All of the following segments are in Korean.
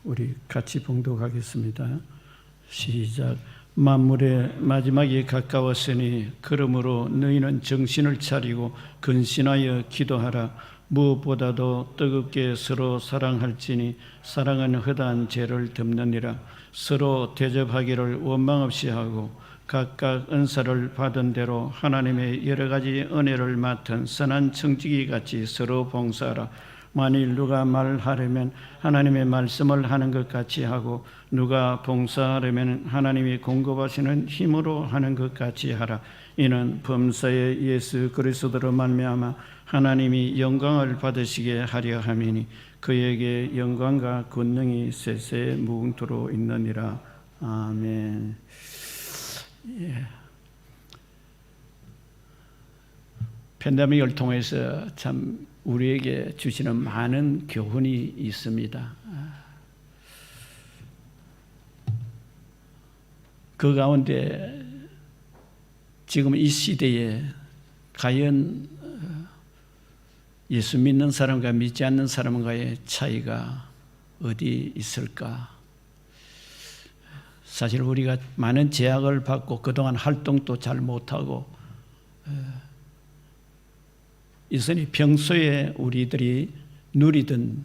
우리 같이 봉독하겠습니다. 시작. 만물의 마지막이 가까웠으니 그러므로 너희는 정신을 차리고 근신하여 기도하라. 무엇보다도 뜨겁게 서로 사랑할지니 사랑은 허다한 죄를 덮느니라. 서로 대접하기를 원망 없이 하고 각각 은사를 받은 대로 하나님의 여러 가지 은혜를 맡은 선한 청지기 같이 서로 봉사하라. 만일 누가 말하려면 하나님의 말씀을 하는 것 같이 하고 누가 봉사하려면 하나님이 공급하시는 힘으로 하는 것 같이 하라. 이는 범사의 예수 그리스도로 말미암아 하나님이 영광을 받으시게 하려 함이니 그에게 영광과 권능이 세세 무궁토록 있느니라. 아멘. 예. 팬데믹을 통해서 참 우리에게 주시는 많은 교훈이 있습니다. 그 가운데 지금 이 시대에 과연 예수 믿는 사람과 믿지 않는 사람과의 차이가 어디 있을까? 사실 우리가 많은 제약을 받고 그동안 활동도 잘 못하고 있으니 평소에 우리들이 누리던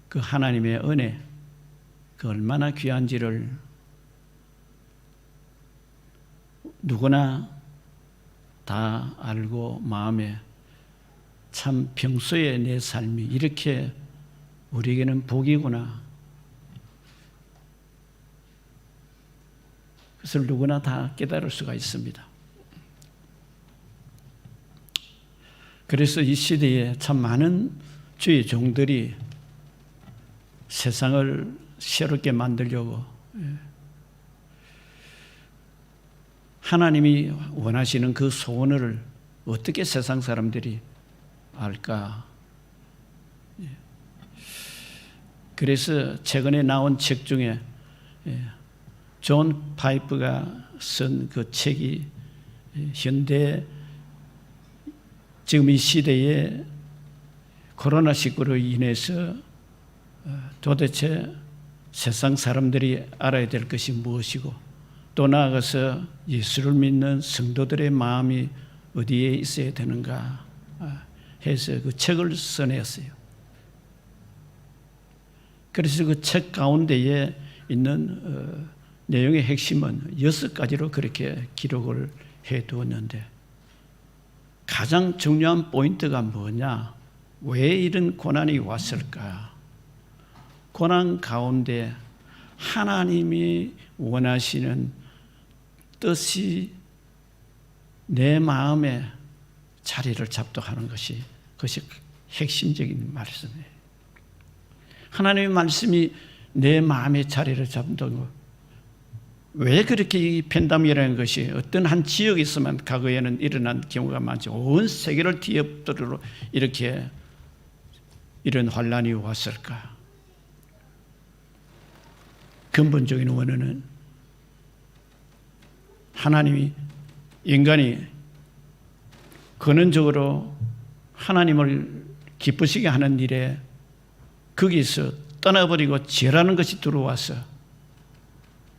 그 하나님의 은혜, 그 얼마나 귀한지를 누구나 다 알고 마음에 참 평소에 내 삶이 이렇게 우리에게는 복이구나. 그것을 누구나 다 깨달을 수가 있습니다. 그래서 이 시대에 참 많은 주의 종들이 세상을 새롭게 만들려고 하나님이 원하시는 그 소원을 어떻게 세상 사람들이 알까? 그래서 최근에 나온 책 중에 존 파이프가 쓴 그 책이 현대 지금 이 시대에 코로나19로 인해서 도대체 세상 사람들이 알아야 될 것이 무엇이고 또 나아가서 예수를 믿는 성도들의 마음이 어디에 있어야 되는가 해서 그 책을 써냈어요. 그래서 그 책 가운데에 있는 내용의 핵심은 6가지로 그렇게 기록을 해두었는데 가장 중요한 포인트가 뭐냐? 왜 이런 고난이 왔을까? 고난 가운데 하나님이 원하시는 뜻이 내 마음에 자리를 잡도록 것이 그것이 핵심적인 말씀이에요. 하나님의 말씀이 내 마음에 자리를 잡는 것. 왜 그렇게 이 팬데믹이라는 것이 어떤 한 지역에서만 과거에는 일어난 경우가 많죠. 온 세계를 뒤엎도록 이렇게 이런 환란이 왔을까? 근본적인 원인은 하나님이 인간이 근원적으로 하나님을 기쁘시게 하는 일에 거기서 떠나버리고 죄라는 것이 들어와서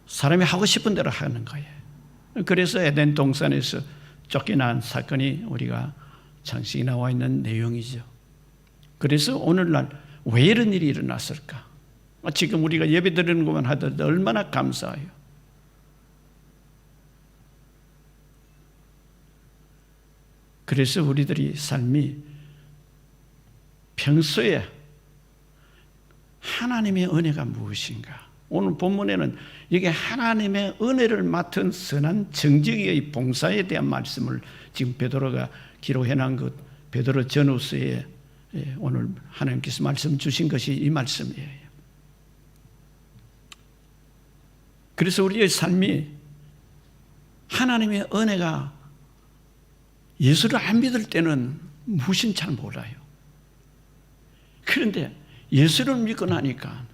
사람이 하고 싶은 대로 하는 거예요. 그래서 에덴 동산에서 쫓겨난 사건이 우리가 창세기에 나와 있는 내용이죠. 그래서 오늘날 왜 이런 일이 일어났을까? 지금 우리가 예배 드리는 것만 하더라도 얼마나 감사해요. 그래서 우리들이 삶이 평소에 하나님의 은혜가 무엇인가? 오늘 본문에는 이게 하나님의 은혜를 맡은 선한 정직의 봉사에 대한 말씀을 지금 베드로가 기록해 놓은 것, 베드로 전후서에 오늘 하나님께서 말씀 주신 것이 이 말씀이에요. 그래서 우리의 삶이 하나님의 은혜가 예수를 안 믿을 때는 무엇인지 잘 몰라요. 그런데 예수를 믿고 나니까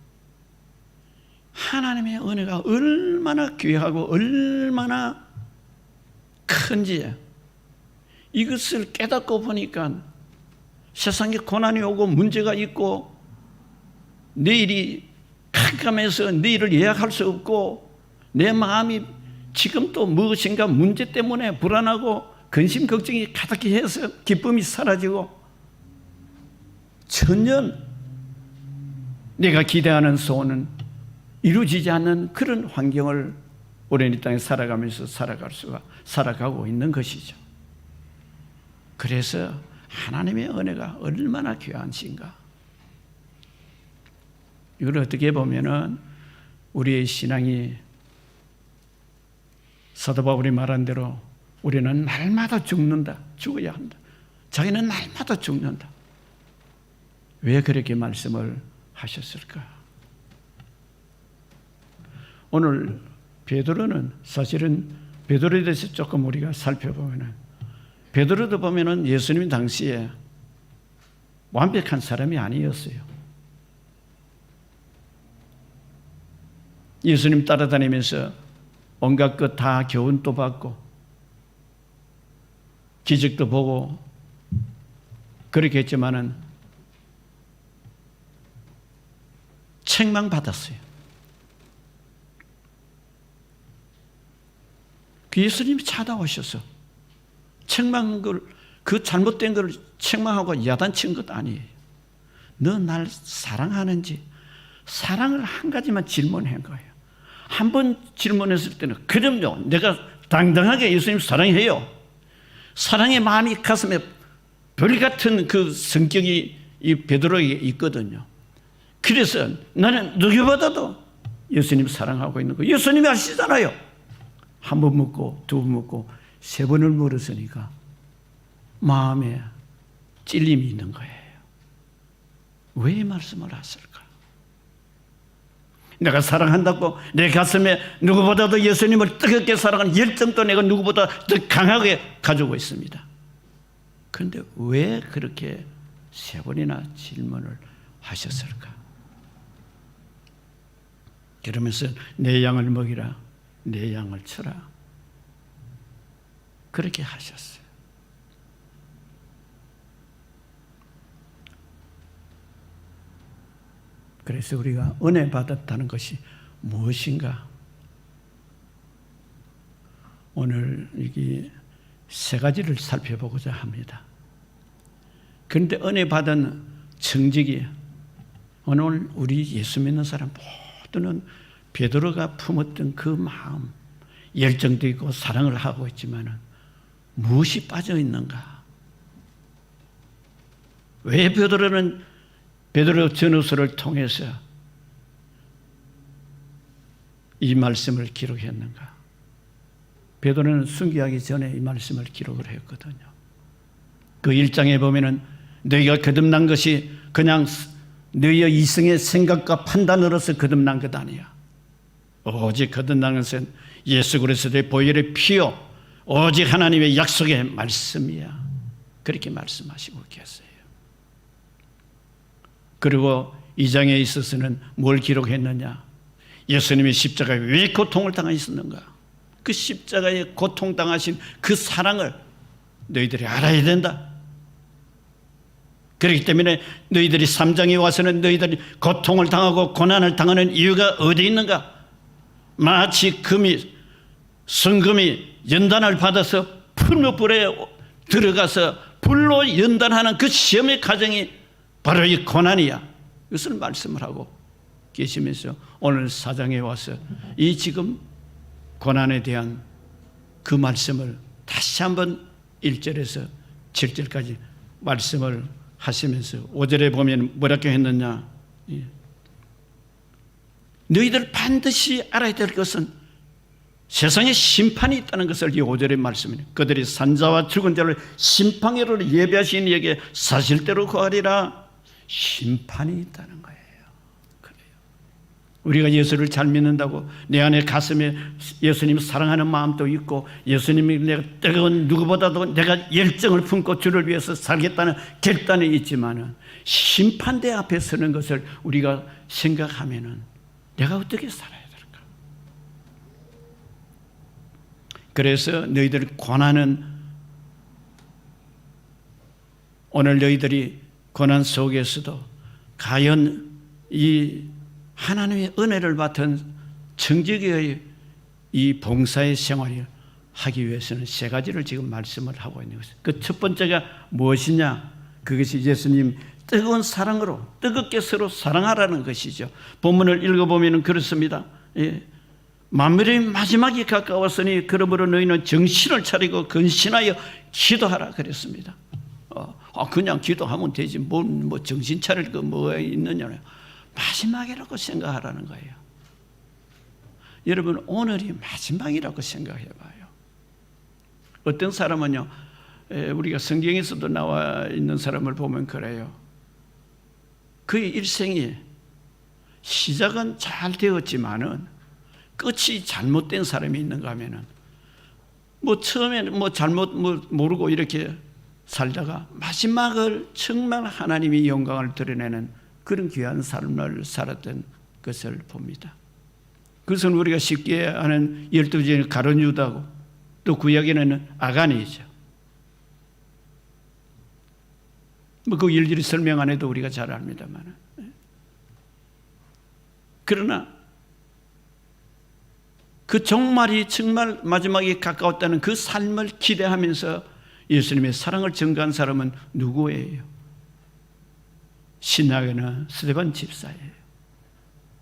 하나님의 은혜가 얼마나 귀하고 얼마나 큰지 이것을 깨닫고 보니까 세상에 고난이 오고 문제가 있고 내일이 캄캄해서 너희를 예약할 수 없고 내 마음이 지금 또 무엇인가 문제 때문에 불안하고 근심 걱정이 가득히 해서 기쁨이 사라지고 전혀 내가 기대하는 소원은 이루어지지 않는 그런 환경을 우리는 이 땅에 살아가면서 살아가고 있는 것이죠. 그래서 하나님의 은혜가 얼마나 귀한신가. 이걸 어떻게 보면은 우리의 신앙이 사도 바울이 말한 대로 우리는 날마다 죽는다. 죽어야 한다. 자기는 날마다 죽는다. 왜 그렇게 말씀을 하셨을까? 오늘 베드로는 사실은 베드로에 대해서 조금 우리가 살펴보면은 베드로도 보면은 예수님 당시에 완벽한 사람이 아니었어요. 예수님 따라다니면서 온갖 것 다 교훈도 받고 기적도 보고 그렇게 했지만은 책망받았어요. 그 예수님이 찾아오셔서 책망한 걸, 그 잘못된 걸 책망하고 야단친 것 아니에요. 너 날 사랑하는지? 사랑을 한 가지만 질문한 거예요. 한 번 질문했을 때는 그럼요, 내가 당당하게 예수님 사랑해요. 사랑의 마음이 가슴에 별 같은 그 성격이 이 베드로에게 있거든요. 그래서 나는 누구보다도 예수님 사랑하고 있는 거 예수님이 아시잖아요. 한 번 묻고 두 번 묻고 세 번을 물었으니까 마음에 찔림이 있는 거예요. 왜 이 말씀을 하실까? 내가 사랑한다고 내 가슴에 누구보다도 예수님을 뜨겁게 사랑하는 열정도 내가 누구보다 더 강하게 가지고 있습니다. 그런데 왜 그렇게 세 번이나 질문을 하셨을까? 그러면서 내 양을 먹이라, 내 양을 쳐라, 그렇게 하셨어요. 그래서 우리가 은혜 받았다는 것이 무엇인가? 오늘 여기 세 가지를 살펴보고자 합니다. 그런데 은혜 받은 정직이 오늘 우리 예수 믿는 사람 모두는 베드로가 품었던 그 마음, 열정도 있고 사랑을 하고 있지만 무엇이 빠져 있는가? 왜 베드로는 베드로 전후서를 통해서 이 말씀을 기록했는가? 베드로는 순교하기 전에 이 말씀을 기록을 했거든요. 그 1장에 보면은 너희가 거듭난 것이 그냥 너희의 이성의 생각과 판단으로서 거듭난 것 아니야. 오직 거듭난 것은 예수 그리스도의 보혈의 피요 오직 하나님의 약속의 말씀이야. 그렇게 말씀하시고 계세요. 그리고 2장에 있어서는 뭘 기록했느냐? 예수님이 십자가에 왜 고통을 당하셨는가? 그 십자가에 고통당하신 그 사랑을 너희들이 알아야 된다. 그렇기 때문에 너희들이 3장에 와서는 너희들이 고통을 당하고 고난을 당하는 이유가 어디 있는가? 마치 성금이 연단을 받아서 풀무불에 들어가서 불로 연단하는 그 시험의 과정이 바로 이 고난이야. 이것을 말씀을 하고 계시면서 오늘 4장에 와서 이 지금 고난에 대한 그 말씀을 다시 한번 1절에서 7절까지 말씀을 하시면서 5절에 보면 뭐라고 했느냐? 너희들 반드시 알아야 될 것은 세상에 심판이 있다는 것을 이 5절의 말씀이에요. 그들이 산자와 죽은 자를 심판으로 예비하신 이에게 사실대로 구하리라. 심판이 있다는 거예요. 그래요. 우리가 예수를 잘 믿는다고 내 안에 가슴에 예수님 사랑하는 마음도 있고 예수님이 내가 뜨거운 누구보다도 내가 열정을 품고 주를 위해서 살겠다는 결단이 있지만은 심판대 앞에 서는 것을 우리가 생각하면은 내가 어떻게 살아야 될까? 그래서 너희들 고난은 오늘 너희들이 고난 속에서도 과연 이 하나님의 은혜를 받은 정직의 이 봉사의 생활을 하기 위해서는 세 가지를 지금 말씀을 하고 있는 것입니다. 그 첫 번째가 무엇이냐? 그것이 예수님 뜨거운 사랑으로 뜨겁게 서로 사랑하라는 것이죠. 본문을 읽어보면 그렇습니다. 만물의 마지막이 가까웠으니 그러므로 너희는 정신을 차리고 근신하여 기도하라 그랬습니다. 그냥 기도하면 되지 뭐 정신 차릴 거 뭐가 있느냐. 마지막이라고 생각하라는 거예요. 여러분 오늘이 마지막이라고 생각해 봐요. 어떤 사람은요, 우리가 성경에서도 나와 있는 사람을 보면 그래요. 그의 일생이 시작은 잘 되었지만은 끝이 잘못된 사람이 있는가 하면은 처음에는 잘못 모르고 이렇게 살다가 마지막을 정말 하나님의 영광을 드러내는 그런 귀한 삶을 살았던 것을 봅니다. 그것은 우리가 쉽게 아는 12제의 가룟 유다고 또 구약에는 아간이죠. 그 일일이 설명 안 해도 우리가 잘 압니다만. 그러나 그 종말이 정말 마지막에 가까웠다는 그 삶을 기대하면서 예수님의 사랑을 증거한 사람은 누구예요? 신약에는 스데반 집사예요.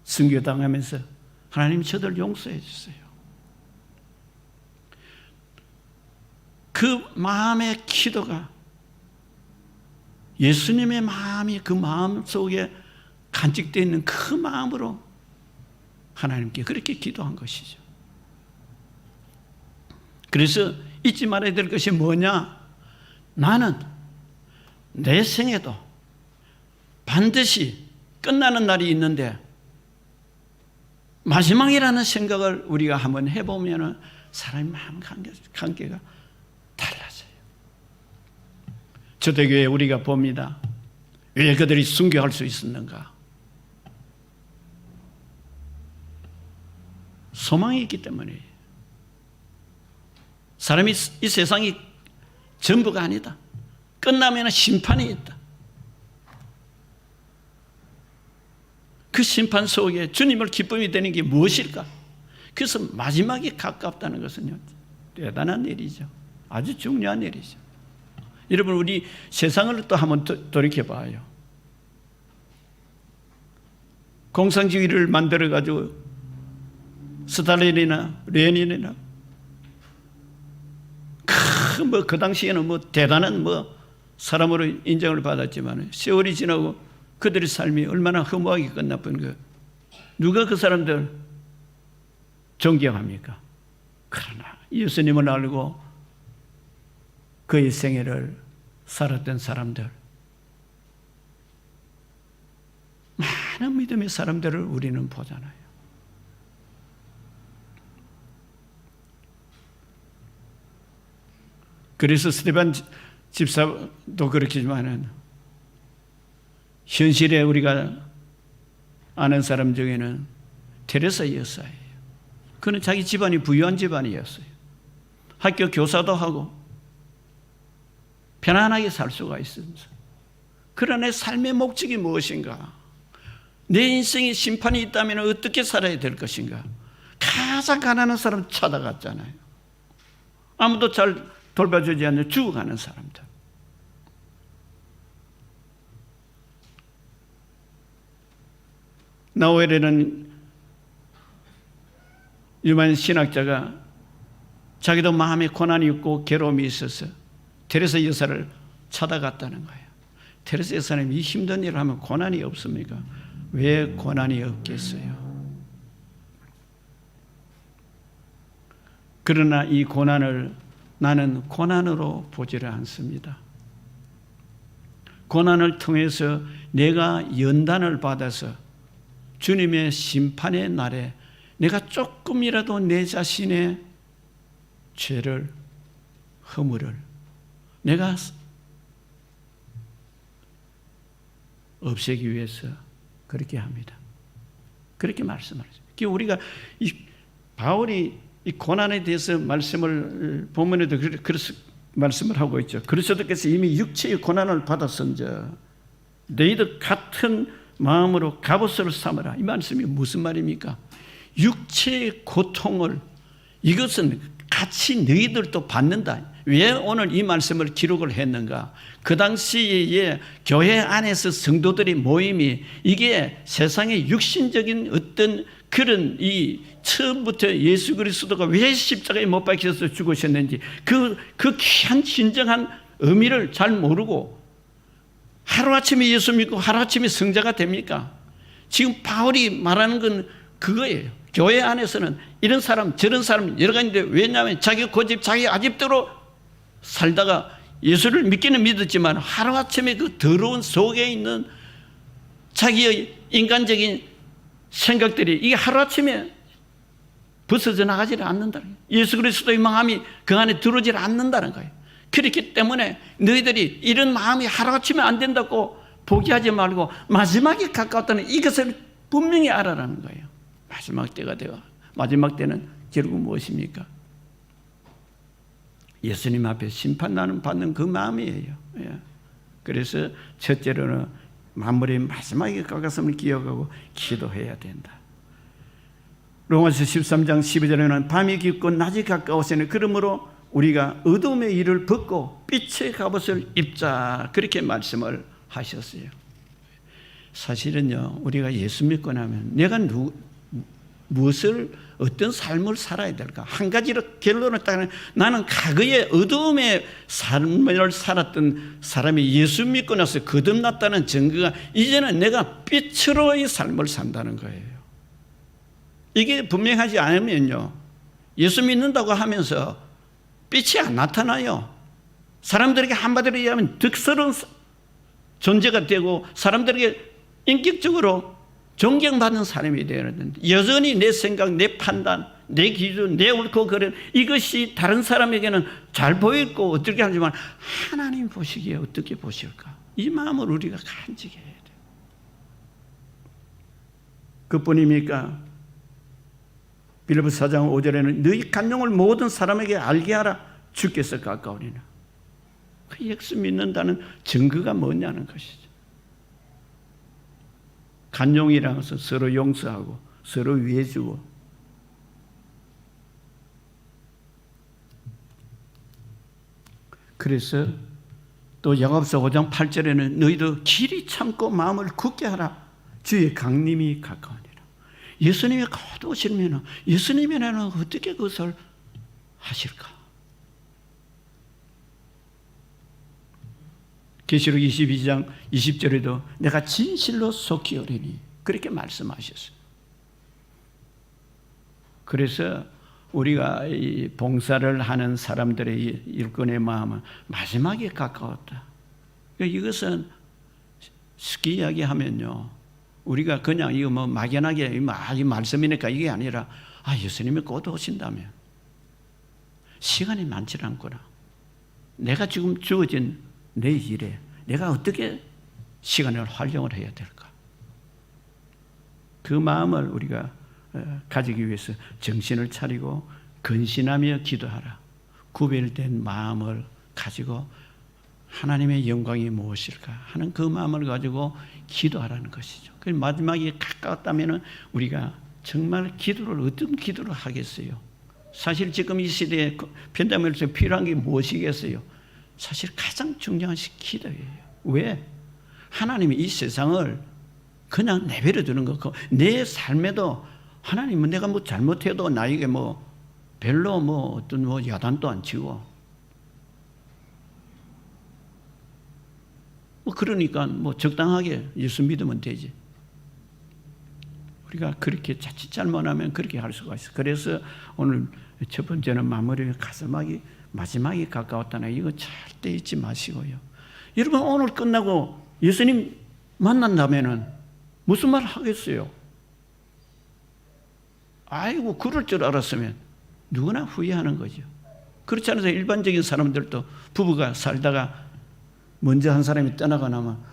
순교당하면서 하나님 저들 용서해 주세요. 그 마음의 기도가 예수님의 마음이 그 마음 속에 간직되어 있는 그 마음으로 하나님께 그렇게 기도한 것이죠. 그래서 잊지 말아야 될 것이 뭐냐? 나는 내 생에도 반드시 끝나는 날이 있는데 마지막이라는 생각을 우리가 한번 해보면 사람의 마음 관계가 달라져요. 초대교회 우리가 봅니다. 왜 그들이 순교할 수 있었는가? 소망이 있기 때문이에요. 사람이 이 세상이 전부가 아니다. 끝나면 심판이 있다. 그 심판 속에 주님을 기쁨이 되는 게 무엇일까? 그래서 마지막이 가깝다는 것은요, 대단한 일이죠. 아주 중요한 일이죠. 여러분, 우리 세상을 또 한번 돌이켜봐요. 공산주의를 만들어가지고 스탈린이나 레닌이나 그 당시에는 대단한 사람으로 인정을 받았지만 세월이 지나고 그들의 삶이 얼마나 허무하게 끝나본 거. 누가 그 사람들 존경합니까? 그러나 예수님을 알고 그의 생애를 살았던 사람들, 많은 믿음의 사람들을 우리는 보잖아요. 그래서 스데반 집사도 그렇겠지만은 현실에 우리가 아는 사람 중에는 테레사 여사예요. 그는 자기 집안이 부유한 집안이었어요. 학교 교사도 하고 편안하게 살 수가 있습니다. 그러나 내 삶의 목적이 무엇인가? 내 인생에 심판이 있다면 어떻게 살아야 될 것인가? 가장 가난한 사람 찾아갔잖아요. 아무도 잘 돌봐주지 않는 죽어가는 사람들. 나우엘에는 유명한 신학자가 자기도 마음에 고난이 있고 괴로움이 있어서 테레사 여사를 찾아갔다는 거예요. 테레사 여사님, 이 힘든 일을 하면 고난이 없습니까? 왜 고난이 없겠어요? 그러나 이 고난을 나는 고난으로 보지를 않습니다. 고난을 통해서 내가 연단을 받아서 주님의 심판의 날에 내가 조금이라도 내 자신의 죄를, 허물을 내가 없애기 위해서 그렇게 합니다. 그렇게 말씀하죠. 우리가 바울이 이 고난에 대해서 말씀을 본문에도 그래서 말씀을 하고 있죠. 그리스도께서 이미 육체의 고난을 받았은즉 너희도 같은 마음으로 갑옷을 삼으라. 이 말씀이 무슨 말입니까? 육체의 고통을 이것은 같이 너희들도 받는다. 왜 오늘 이 말씀을 기록을 했는가? 그 당시에 교회 안에서 성도들의 모임이 이게 세상의 육신적인 어떤 그런 이 처음부터 예수 그리스도가 왜 십자가에 못 박혀서 죽으셨는지 그 귀한 진정한 의미를 잘 모르고 하루아침에 예수 믿고 하루아침에 성자가 됩니까? 지금 바울이 말하는 건 그거예요. 교회 안에서는 이런 사람 저런 사람 여러 가지인데 왜냐하면 자기 고집 자기 아집대로 살다가 예수를 믿기는 믿었지만 하루아침에 그 더러운 속에 있는 자기의 인간적인 생각들이 이게 하루아침에 벗어져 나가지 않는다는 거예요. 예수 그리스도의 마음이 그 안에 들어오지 않는다는 거예요. 그렇기 때문에 너희들이 이런 마음이 하루아침에 안 된다고 포기하지 말고 마지막에 가까웠다는 이것을 분명히 알아라는 거예요. 마지막 때가 되어 마지막 때는 결국 무엇입니까? 예수님 앞에 심판나는 받는 그 마음이에요. 그래서 첫째로는 만물의 마지막에 가까움을 기억하고 기도해야 된다. 로마서 13장 12절에는 밤이 깊고 낮이 가까웠으니 그러므로 우리가 어둠의 일을 벗고 빛의 갑옷을 입자 그렇게 말씀을 하셨어요. 사실은요 우리가 예수 믿고 나면 내가 무엇을 어떤 삶을 살아야 될까? 한 가지로 결론을 따면 나는 과거에 어두움의 삶을 살았던 사람이 예수 믿고 나서 거듭났다는 증거가 이제는 내가 빛으로의 삶을 산다는 거예요. 이게 분명하지 않으면요 예수 믿는다고 하면서 빛이 안 나타나요. 사람들에게 한마디로 얘기하면 득스러운 존재가 되고 사람들에게 인격적으로 존경받는 사람이 되었는데 여전히 내 생각, 내 판단, 내 기준, 내 옳고 그른 이것이 다른 사람에게는 잘 보이고 어떻게 하지만 하나님 보시기에 어떻게 보실까? 이 마음을 우리가 간직해야 돼요. 그뿐입니까? 빌립보서 4장 5절에는 너희 간용을 모든 사람에게 알게 하라. 주께서 가까우리나. 그 예수 믿는다는 증거가 뭐냐는 것이죠. 간용이라는 것은 서로 용서하고 서로 위해주고 그래서 또 야고보서 5장 8절에는 너희도 길이 참고 마음을 굳게 하라. 주의 강림이 가까우니라. 예수님이 곧 오시면 예수님이라는 어떻게 그것을 하실까? 계시록 22장 20절에도 내가 진실로 속히 오리니 그렇게 말씀하셨어요. 그래서 우리가 이 봉사를 하는 사람들의 일꾼의 마음은 마지막에 가까웠다. 그러니까 이것은 쉽게 이야기하면요 우리가 그냥 이거 뭐 막연하게 이 말씀이니까 이게 아니라 예수님이 곧 오신다면 시간이 많지 않구나. 내가 지금 주어진 내 일에 내가 어떻게 시간을 활용을 해야 될까? 그 마음을 우리가 가지기 위해서 정신을 차리고 근신하며 기도하라. 구별된 마음을 가지고 하나님의 영광이 무엇일까 하는 그 마음을 가지고 기도하라는 것이죠. 그 마지막에 가까웠다면 우리가 정말 기도를 어떤 기도를 하겠어요? 사실 지금 이 시대에 편담에서 필요한 게 무엇이겠어요? 사실 가장 중요한 것이 기도예요. 왜? 하나님이 이 세상을 그냥 내버려 두는 거고 내 삶에도 하나님은 내가 뭐 잘못해도 나에게 뭐 별로 뭐 어떤 뭐 야단도 안 치고 뭐 그러니까 뭐 적당하게 예수 믿으면 되지. 우리가 그렇게 자칫 잘못하면 그렇게 할 수가 있어. 그래서 오늘 첫 번째는 마무리 마지막에 가까웠다는 이거 절대 잊지 마시고요. 여러분 오늘 끝나고 예수님 만난다면은 무슨 말 하겠어요? 아이고 그럴 줄 알았으면 누구나 후회하는 거죠. 그렇지 않아서 일반적인 사람들도 부부가 살다가 먼저 한 사람이 떠나고 나면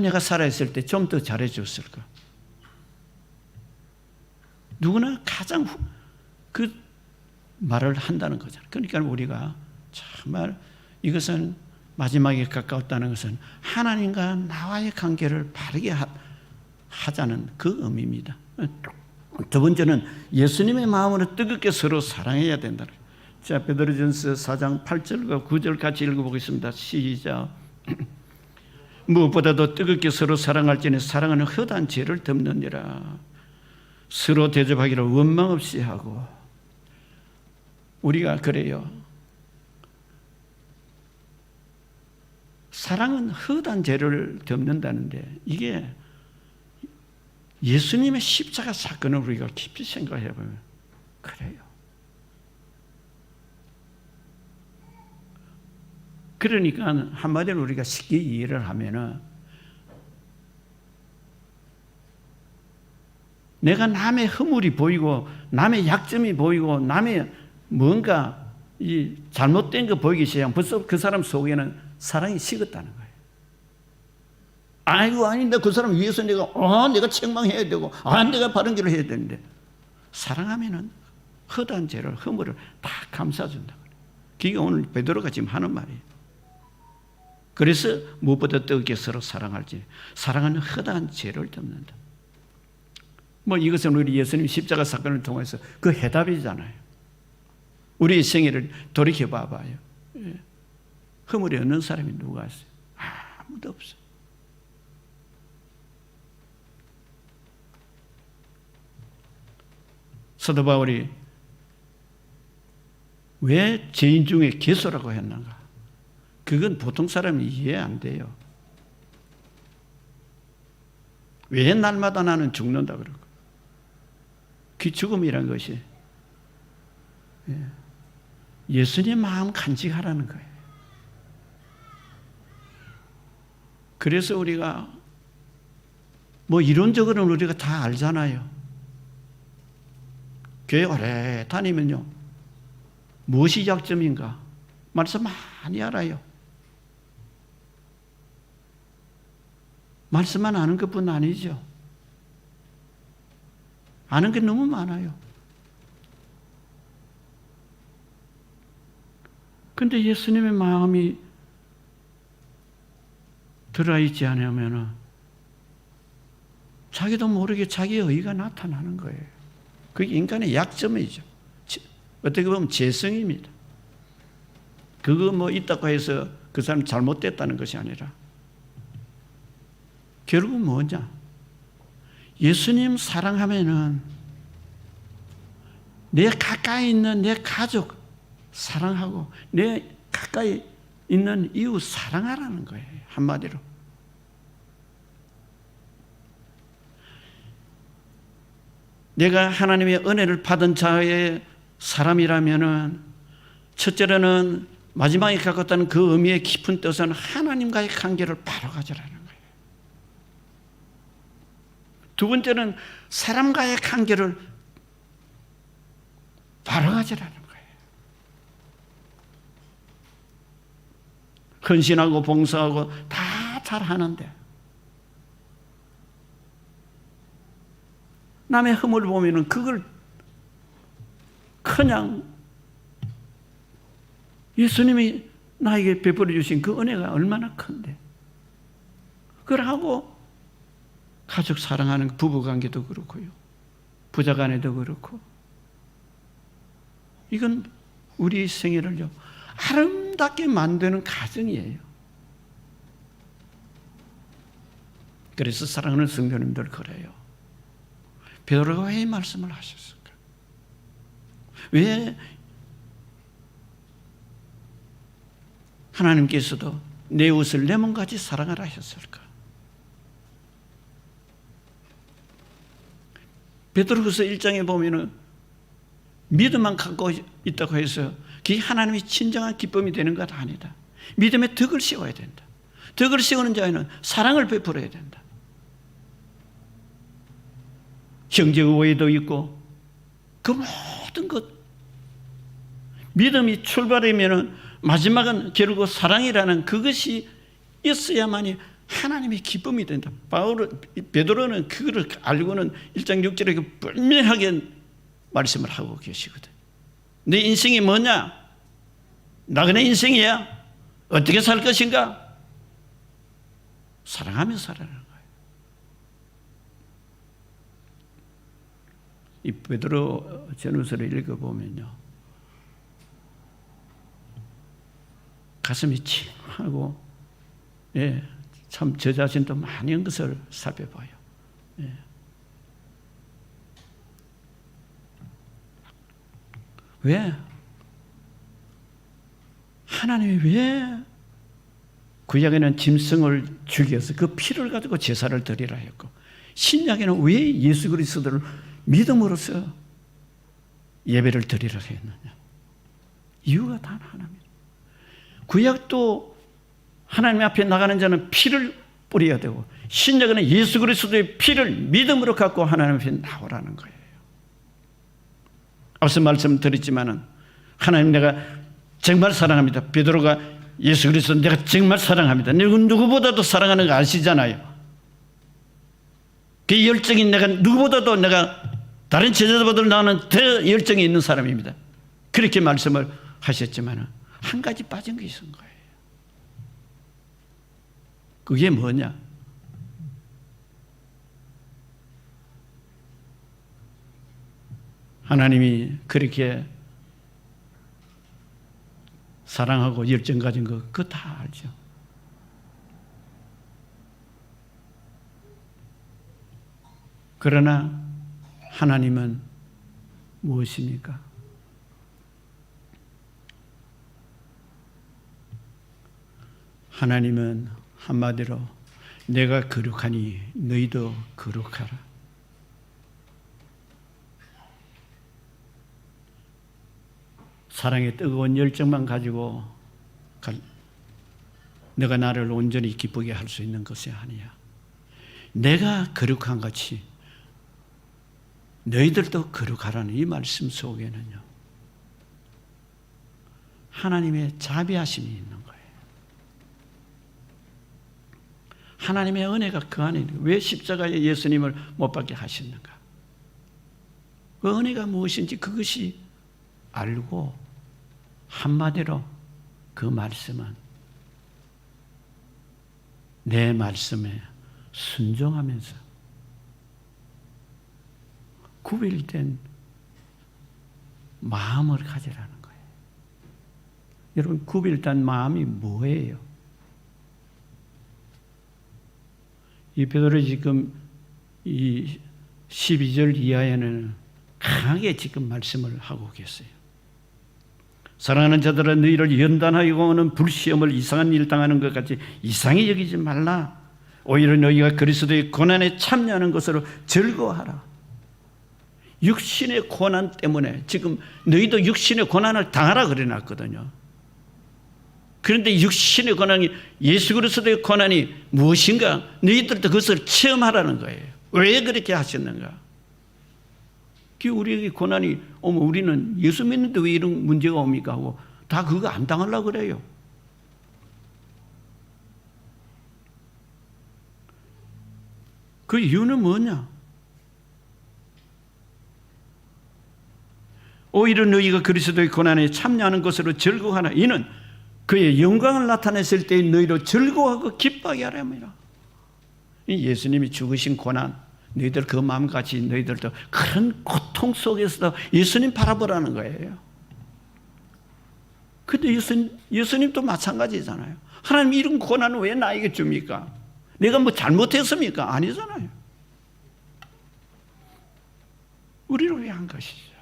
내가 살아있을 때 좀 더 잘해줬을까. 누구나 가장 그 말을 한다는 거잖아요. 그러니까 우리가 정말 이것은 마지막에 가까웠다는 것은 하나님과 나와의 관계를 바르게 하자는 그 의미입니다. 두 번째는 예수님의 마음으로 뜨겁게 서로 사랑해야 된다. 자, 베드로전서 4장 8절과 9절 같이 읽어보겠습니다. 시작. 무엇보다도 뜨겁게 서로 사랑할지니 사랑은 허다한 죄를 덮느니라. 서로 대접하기를 원망 없이 하고. 우리가 그래요. 사랑은 허다한 죄를 덮는다는데 이게 예수님의 십자가 사건을 우리가 깊이 생각해 보면 그래요. 그러니까 한마디로 우리가 쉽게 이해를 하면은 내가 남의 허물이 보이고 남의 약점이 보이고 남의 뭔가 이 잘못된 거 보이기 시작하면 벌써 그 사람 속에는 사랑이 식었다는 거예요. 아이고 아닌데 그 사람 위해서 내가 책망해야 되고 내가 바른 길을 해야 되는데 사랑하면은 허다한 죄를 허물을 다 감싸준다. 그게 오늘 베드로가 지금 하는 말이에요. 그래서 무엇보다 뜨겁게 서로 사랑할지 사랑은 허다한 죄를 덮는다. 뭐 이것은 우리 예수님 십자가 사건을 통해서 그 해답이잖아요. 우리의 생애를 돌이켜 봐봐요. 허물이 없는 사람이 누가 있어요? 아무도 없어요. 사도 바울이 왜 죄인 중에 괴소라고 했는가? 그건 보통 사람이 이해 안 돼요. 왜 날마다 나는 죽는다 그러고. 그 죽음이란 것이 예수님 마음 간직하라는 거예요. 그래서 우리가 뭐 이론적으로는 우리가 다 알잖아요. 교회 오래 다니면요. 무엇이 약점인가? 말씀 많이 알아요. 말씀만 아는 것뿐 아니죠. 아는 게 너무 많아요. 그런데 예수님의 마음이 들어있지 않으면 자기도 모르게 자기의 의가 나타나는 거예요. 그게 인간의 약점이죠. 어떻게 보면 죄성입니다. 그거 뭐 있다고 해서 그 사람 잘못됐다는 것이 아니라 결국은 뭐냐? 예수님 사랑하면은 내 가까이 있는 내 가족 사랑하고 내 가까이 있는 이웃 사랑하라는 거예요. 한마디로. 내가 하나님의 은혜를 받은 자의 사람이라면은 첫째로는 마지막에 갖고 있는 그 의미의 깊은 뜻은 하나님과의 관계를 바로 가져라는 거예요. 두 번째는 사람과의 관계를 바로 가져라는 거예요. 헌신하고 봉사하고 다 잘하는데 남의 허물을 보면은 그걸 그냥 예수님이 나에게 베풀어 주신 그 은혜가 얼마나 큰데 그걸 하고 가족 사랑하는 부부관계도 그렇고요. 부자간에도 그렇고 이건 우리 생애를요 아름답게 만드는 가정이에요. 그래서 사랑하는 성도님들 그래요. 베드로가 왜 이 말씀을 하셨을까? 왜 하나님께서도 내 이웃을 내 몸같이 사랑하라 하셨을까? 베드로후서 1장에 보면은 믿음만 갖고 있다고 해서 그게 하나님의 진정한 기쁨이 되는 것 아니다. 믿음의 덕을 씌워야 된다. 덕을 씌우는 자에는 사랑을 베풀어야 된다. 형제 우애도 있고 그 모든 것 믿음이 출발이면은 마지막은 결국 사랑이라는 그것이 있어야만이 하나님의 기쁨이 된다. 베드로는 그거를 알고는 1장 6절에 분명하게 말씀을 하고 계시거든. 내 인생이 뭐냐? 나그네 인생이야. 어떻게 살 것인가? 사랑하며 살아라는 거예요. 이 베드로 전후서를 읽어보면요, 가슴이 칭하고, 예, 참 저 자신도 많은 것을 살펴봐요. 예. 왜? 하나님이 왜 구약에는 짐승을 죽여서 그 피를 가지고 제사를 드리라 했고, 신약에는 왜 예수 그리스도를 믿음으로써 예배를 드리라 했느냐? 이유가 단 하나입니다. 구약도 하나님 앞에 나가는 자는 피를 뿌려야 되고, 신약에는 예수 그리스도의 피를 믿음으로 갖고 하나님 앞에 나오라는 거예요. 앞서 말씀드렸지만은 하나님 내가 정말 사랑합니다. 베드로가 예수 그리스도 내가 정말 사랑합니다. 누구보다도 사랑하는 거 아시잖아요. 그 열정이 누구보다도 내가 다른 제자들보다 나는 더 열정이 있는 사람입니다. 그렇게 말씀을 하셨지만 한 가지 빠진 게 있는 거예요. 그게 뭐냐? 하나님이 그렇게 사랑하고 열정 가진 거 그거 다 알죠. 그러나 하나님은 무엇입니까? 하나님은 한마디로 내가 거룩하니 너희도 거룩하라. 사랑의 뜨거운 열정만 가지고 내가 나를 온전히 기쁘게 할 수 있는 것이 아니야. 내가 거룩한 같이 너희들도 거룩하라는 이 말씀 속에는요, 하나님의 자비하심이 있는 거예요. 하나님의 은혜가 그 안에 있는 거예요. 왜 십자가에 예수님을 못 박게 하셨는가? 그 은혜가 무엇인지 그것이 알고 한마디로 그 말씀은 내 말씀에 순종하면서 구별된 마음을 가지라는 거예요. 여러분, 구별된 마음이 뭐예요? 이 베드로 지금 이 12절 이하에는 강하게 지금 말씀을 하고 계세요. 사랑하는 자들아, 너희를 연단하고 오는 불시험을 이상한 일 당하는 것 같이 이상히 여기지 말라. 오히려 너희가 그리스도의 고난에 참여하는 것으로 즐거워하라. 육신의 고난 때문에 지금 너희도 육신의 고난을 당하라 그래놨거든요. 그런데 육신의 고난이, 예수 그리스도의 고난이 무엇인가? 너희들도 그것을 체험하라는 거예요. 왜 그렇게 하셨는가? 우리에게 고난이 오면 우리는 예수 믿는데 왜 이런 문제가 옵니까 하고 다 그거 안 당하려고 그래요. 그 이유는 뭐냐? 오히려 너희가 그리스도의 고난에 참여하는 것으로 즐거워하나. 이는 그의 영광을 나타냈을 때 너희로 즐거워하고 기뻐하게 하랍니다. 예수님이 죽으신 고난, 너희들 그 마음같이 너희들도 그런 고통 속에서도 예수님 바라보라는 거예요. 근데 예수님도 마찬가지잖아요. 하나님 이런 고난을 왜 나에게 줍니까? 내가 뭐 잘못했습니까? 아니잖아요. 우리를 위한 것이죠.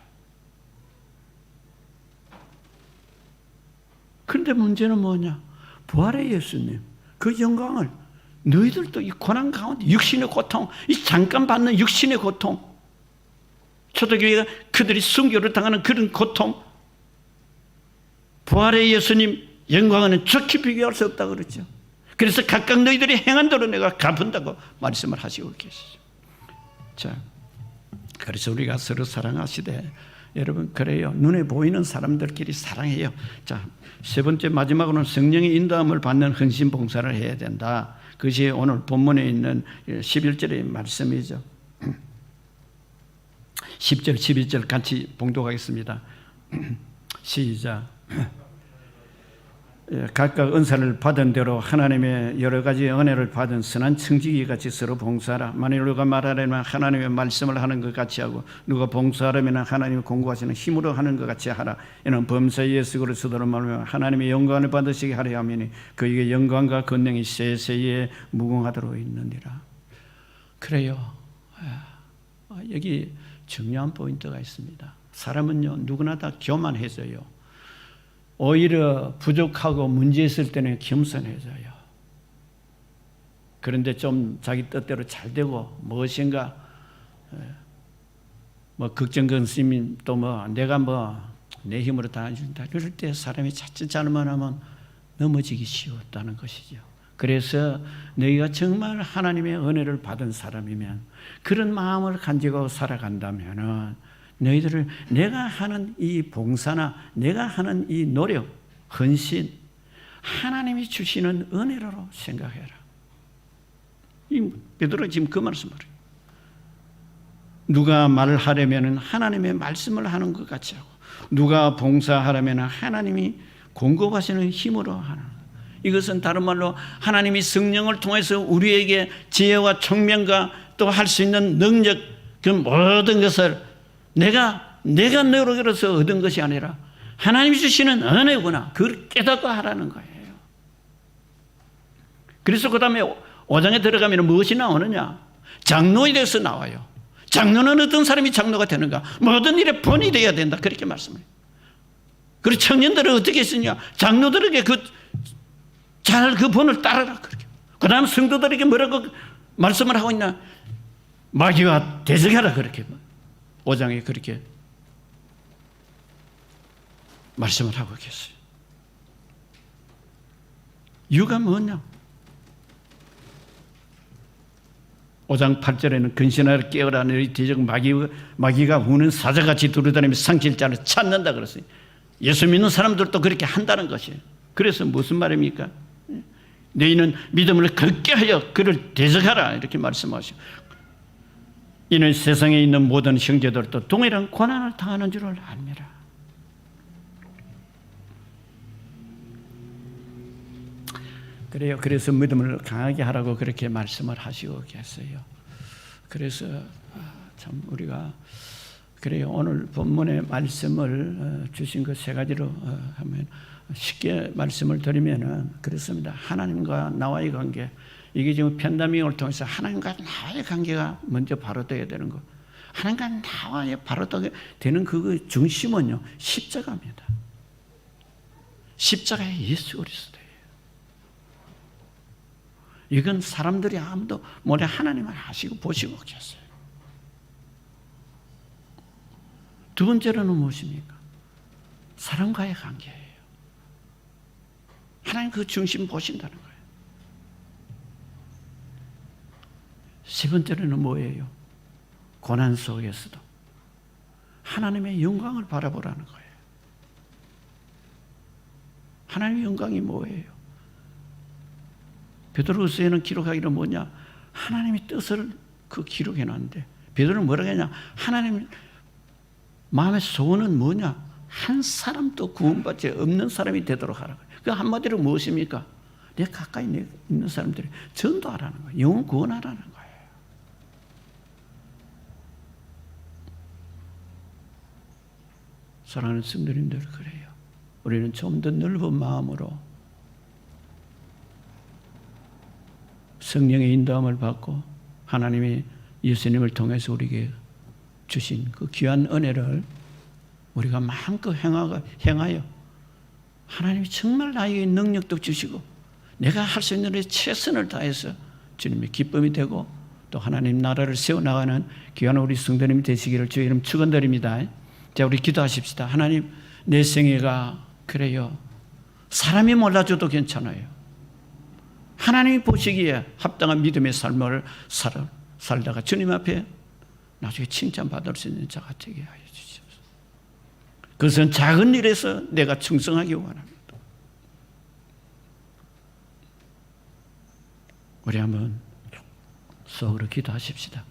그런데 문제는 뭐냐? 부활의 예수님, 그 영광을 너희들도 이 고난 가운데 육신의 고통, 이 잠깐 받는 육신의 고통, 초대교회가 그들이 순교를 당하는 그런 고통, 부활의 예수님 영광은 좋게 비교할 수 없다고 그러죠. 그래서 각각 너희들이 행한 대로 내가 갚은다고 말씀을 하시고 계시죠. 자, 그래서 우리가 서로 사랑하시되, 여러분, 그래요. 눈에 보이는 사람들끼리 사랑해요. 자, 세 번째 마지막으로는 성령의 인도함을 받는 헌신 봉사를 해야 된다. 그것이 오늘 본문에 있는 11절의 말씀이죠. 10절, 11절 같이 봉독하겠습니다. 시작. 각각 은사를 받은 대로 하나님의 여러 가지 은혜를 받은 선한 청지기 같이 서로 봉사하라. 만일 누가 말하려면 하나님의 말씀을 하는 것 같이 하고 누가 봉사하려면 하나님이 공부하시는 힘으로 하는 것 같이 하라. 이는 범사 예수 그리스도로 말하며 하나님의 영광을 받으시게 하려 하매니 그에게 영광과 권능이 세세에 무궁하도록 있느니라. 그래요. 여기 중요한 포인트가 있습니다. 사람은요 누구나 다 교만해져요. 오히려 부족하고 문제 있을 때는 겸손해져요. 그런데 좀 자기 뜻대로 잘 되고 무엇인가 뭐 걱정 근심이 또 뭐 내가 뭐 내 힘으로 다 해준다 이럴 때 사람이 자칫 잘못하면 넘어지기 쉬웠다는 것이죠. 그래서 너희가 정말 하나님의 은혜를 받은 사람이면 그런 마음을 가지고 살아간다면은 너희들을 내가 하는 이 봉사나 내가 하는 이 노력, 헌신 하나님이 주시는 은혜로 생각해라. 베드로가 지금 그 말씀을 해요. 누가 말을 하려면 하나님의 말씀을 하는 것 같이 하고 누가 봉사하려면 하나님이 공급하시는 힘으로 하는 것. 이것은 다른 말로 하나님이 성령을 통해서 우리에게 지혜와 총명과 또 할 수 있는 능력 그 모든 것을 내가 노력으로서 얻은 것이 아니라 하나님이 주시는 은혜구나. 그걸 깨닫고 하라는 거예요. 그래서 그 다음에 5장에 들어가면 무엇이 나오느냐? 장로에 대해서 나와요. 장로는 어떤 사람이 장로가 되는가? 모든 일에 본이 되어야 된다. 그렇게 말씀해요. 그리고 청년들은 어떻게 했느냐? 장로들에게 잘 그 본을 따르라. 그렇게. 그 다음 성도들에게 뭐라고 말씀을 하고 있나? 마귀와 대적하라. 그렇게. 5장에 그렇게 말씀을 하고 계세요. 이유가 뭐냐? 5장 8절에는 근신하라 깨어라 너희 대적 마귀가 우는 사자같이 두루다니며 상칠 자를 찾는다 그랬어요. 예수 믿는 사람들도 그렇게 한다는 것이에요. 그래서 무슨 말입니까? 너희는 믿음을 걷게 하여 그를 대적하라 이렇게 말씀하시고 이는 세상에 있는 모든 형제들도 동일한 고난을 당하는 줄을 압니다. 그래요. 그래서 믿음을 강하게 하라고 그렇게 말씀을 하시고 계세요. 그래서 참 우리가 그래요. 오늘 본문의 말씀을 주신 그 세 가지로 하면 쉽게 말씀을 드리면은 그렇습니다. 하나님과 나와의 관계. 이게 지금 팬데믹을 통해서 하나님과 나와의 관계가 먼저 바로 되어야 되는 거. 하나님과 나와의 바로 되는 그 중심은요 십자가입니다. 십자가의 예수 그리스도예요. 이건 사람들이 아무도 몰래 하나님을 아시고 보시고 계세요. 두 번째로는 무엇입니까? 사람과의 관계예요. 하나님 그 중심 보신다는 거예요. 세 번째로는 뭐예요? 고난 속에서도 하나님의 영광을 바라보라는 거예요. 하나님의 영광이 뭐예요? 베드로후서에는 기록하기로 뭐냐? 하나님의 뜻을 그 기록해 놨는데 베드로는 뭐라고 했냐? 하나님 마음의 소원은 뭐냐? 한 사람도 구원받지 없는 사람이 되도록 하라고. 그 한마디로 무엇입니까? 내 가까이 있는 사람들이 전도하라는 거예요. 영혼 구원하라는 거예요. 사랑하는 성도님들 그래요. 우리는 좀 더 넓은 마음으로 성령의 인도함을 받고 하나님이 예수님을 통해서 우리에게 주신 그 귀한 은혜를 우리가 마음껏 행하여 하나님이 정말 나에게 능력도 주시고 내가 할 수 있는 일에 최선을 다해서 주님의 기쁨이 되고 또 하나님 나라를 세워나가는 귀한 우리 성도님이 되시기를 주의 이름 축원드립니다. 자, 우리 기도하십시다. 하나님, 내 생애가 그래요. 사람이 몰라줘도 괜찮아요. 하나님이 보시기에 합당한 믿음의 삶을 살다가 주님 앞에 나중에 칭찬받을 수 있는 자가 되게 하여 주시옵소서. 그것은 작은 일에서 내가 충성하기 원합니다. 우리 한번 속으로 기도하십시다.